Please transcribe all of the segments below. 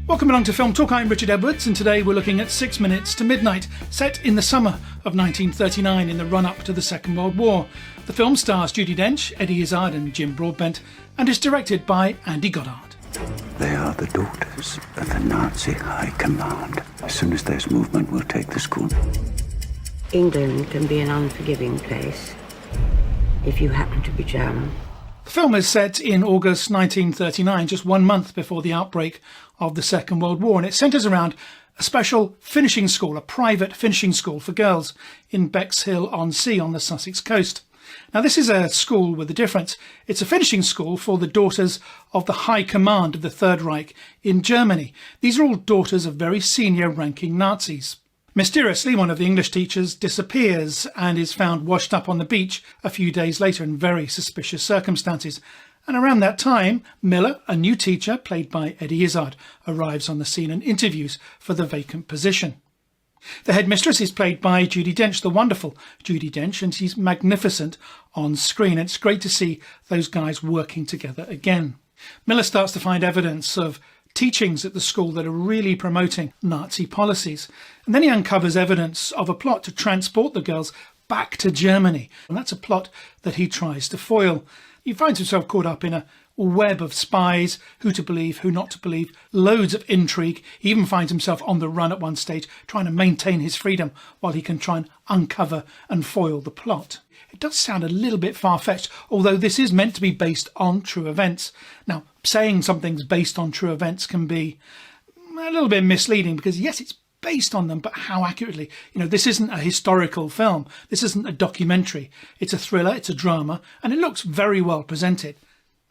Welcome along to Film Talk. I'm Richard Edwards, and today we're looking at 6 Minutes to Midnight, set in the summer of 1939 in the run-up to the Second World War. The film stars Judi Dench, Eddie Izzard and Jim Broadbent, and is directed by Andy Goddard. They are the daughters of the Nazi High Command. As soon as there's movement, we'll take the school. England can be an unforgiving place if you happen to be German. The film is set in August 1939, just 1 month before the outbreak of the Second World War, and it centres around a special finishing school, a private finishing school for girls in Bexhill-on-Sea on the Sussex coast. Now, this is a school with a difference. It's a finishing school for the daughters of the High Command of the Third Reich in Germany. These are all daughters of very senior ranking Nazis. Mysteriously, one of the English teachers disappears and is found washed up on the beach a few days later in very suspicious circumstances. And around that time, Miller, a new teacher played by Eddie Izzard, arrives on the scene and interviews for the vacant position. The headmistress is played by Judi Dench, the wonderful Judi Dench, and she's magnificent on screen. It's great to see those guys working together again. Miller starts to find evidence of teachings at the school that are really promoting Nazi policies. And then he uncovers evidence of a plot to transport the girls back to Germany. And that's a plot that he tries to foil. He finds himself caught up in a web of spies, who to believe, who not to believe, loads of intrigue. He even finds himself on the run at one stage, trying to maintain his freedom while he can try and uncover and foil the plot. It does sound a little bit far-fetched, although this is meant to be based on true events. Now, saying something's based on true events can be a little bit misleading because, yes, it's based on them, but how accurately? This isn't a historical film. This isn't a documentary. It's a thriller, it's a drama, and it looks very well presented.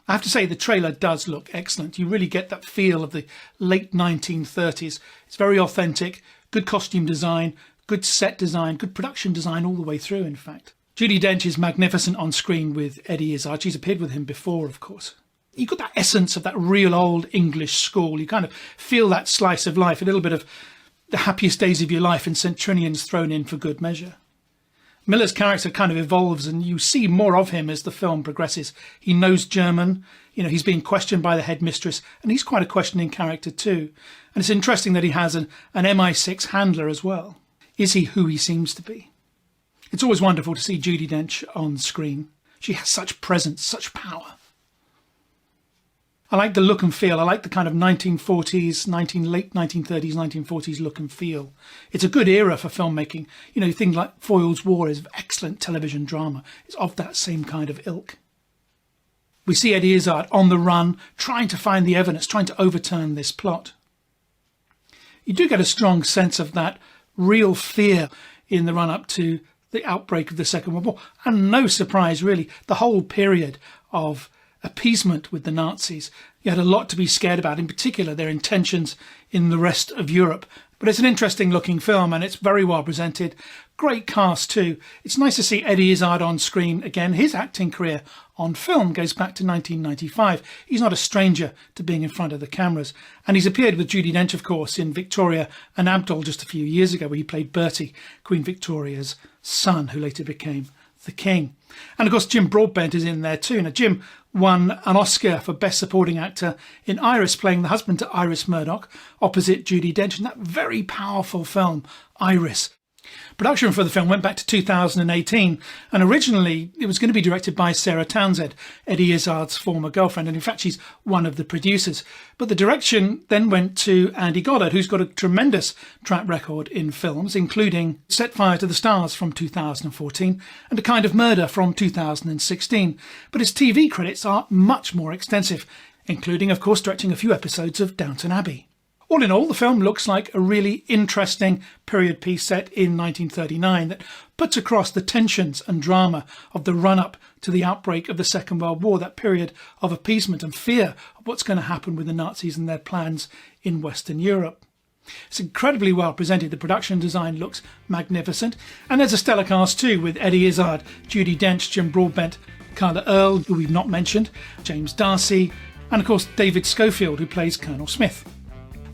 I have to say the trailer does look excellent. You really get that feel of the late 1930s. It's very authentic, good costume design, good set design, good production design all the way through, in fact. Judi Dench is magnificent on screen with Eddie Izzard. She's appeared with him before, of course. You've got that essence of that real old English school. You kind of feel that slice of life, a little bit of the happiest days of your life and St. Trinian's thrown in for good measure. Miller's character kind of evolves and you see more of him as the film progresses. He knows German, he's being questioned by the headmistress, and he's quite a questioning character too. And it's interesting that he has an MI6 handler as well. Is he who he seems to be? It's always wonderful to see Judi Dench on screen. She has such presence, such power. I like the look and feel. I like the kind of 1940s, late 1930s, 1940s look and feel. It's a good era for filmmaking. Things like Foyle's War is excellent television drama. It's of that same kind of ilk. We see Eddie Izzard on the run, trying to find the evidence, trying to overturn this plot. You do get a strong sense of that real fear in the run-up to the outbreak of the Second World War. And no surprise, really, the whole period of appeasement with the Nazis. You had a lot to be scared about, in particular their intentions in the rest of Europe. But it's an interesting looking film and it's very well presented. Great cast too. It's nice to see Eddie Izzard on screen again. His acting career on film goes back to 1995. He's not a stranger to being in front of the cameras. And he's appeared with Judi Dench, of course, in Victoria and Abdul just a few years ago, where he played Bertie, Queen Victoria's son, who later became the king. And of course, Jim Broadbent is in there too. Now, Jim won an Oscar for Best Supporting Actor in Iris, playing the husband to Iris Murdoch, opposite Judi Dench in that very powerful film, Iris. Production for the film went back to 2018, and originally it was going to be directed by Sarah Townsend, Eddie Izzard's former girlfriend, and in fact she's one of the producers. But the direction then went to Andy Goddard, who's got a tremendous track record in films, including Set Fire to the Stars from 2014 and A Kind of Murder from 2016. But his TV credits are much more extensive, including, of course, directing a few episodes of Downton Abbey. All in all, the film looks like a really interesting period piece set in 1939 that puts across the tensions and drama of the run-up to the outbreak of the Second World War, that period of appeasement and fear of what's going to happen with the Nazis and their plans in Western Europe. It's incredibly well presented. The production design looks magnificent. And there's a stellar cast too, with Eddie Izzard, Judi Dench, Jim Broadbent, Carla Earl, who we've not mentioned, James Darcy, and of course David Schofield, who plays Colonel Smith.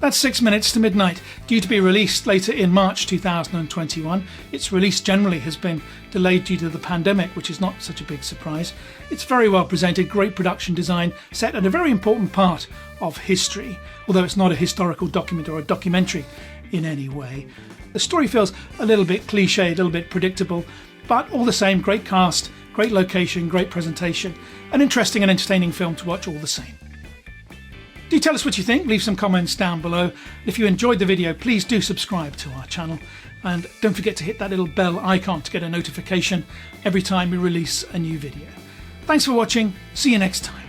That's 6 minutes to midnight, due to be released later in March 2021. Its release generally has been delayed due to the pandemic, which is not such a big surprise. It's very well presented, great production design, set at a very important part of history, although it's not a historical document or a documentary in any way. The story feels a little bit cliche, a little bit predictable, but all the same, great cast, great location, great presentation, an interesting and entertaining film to watch all the same. Do tell us what you think, leave some comments down below. If you enjoyed the video, please do subscribe to our channel, and don't forget to hit that little bell icon to get a notification every time we release a new video. Thanks for watching, see you next time.